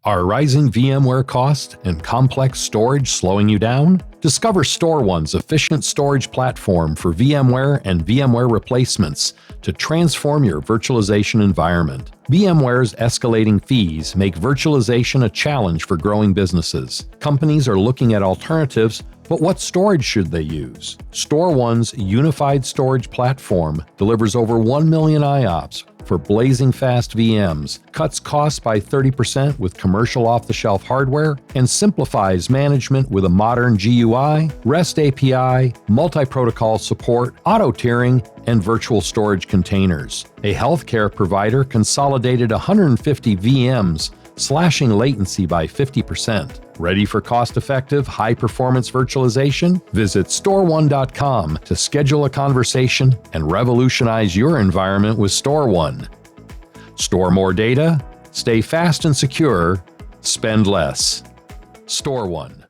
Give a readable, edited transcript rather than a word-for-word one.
Are rising VMware costs and complex storage slowing you down? Discover StorONE's efficient storage platform for VMware and VMware replacements to transform your virtualization environment. VMware's escalating fees make virtualization a challenge for growing businesses. Companies are looking at alternatives, but what storage should they use? StorONE's unified storage platform delivers over 1 million IOPS for blazing fast VMs, cuts costs by 30% with commercial off-the-shelf hardware, and simplifies management with a modern GUI, REST API, multi-protocol support, auto-tiering, and virtual storage containers. A healthcare provider consolidated 150 VMs, slashing latency by 50%. Ready for cost-effective, high-performance virtualization? Visit StorONE.com to schedule a conversation and revolutionize your environment with StorONE. Store more data, stay fast and secure, spend less. StorONE.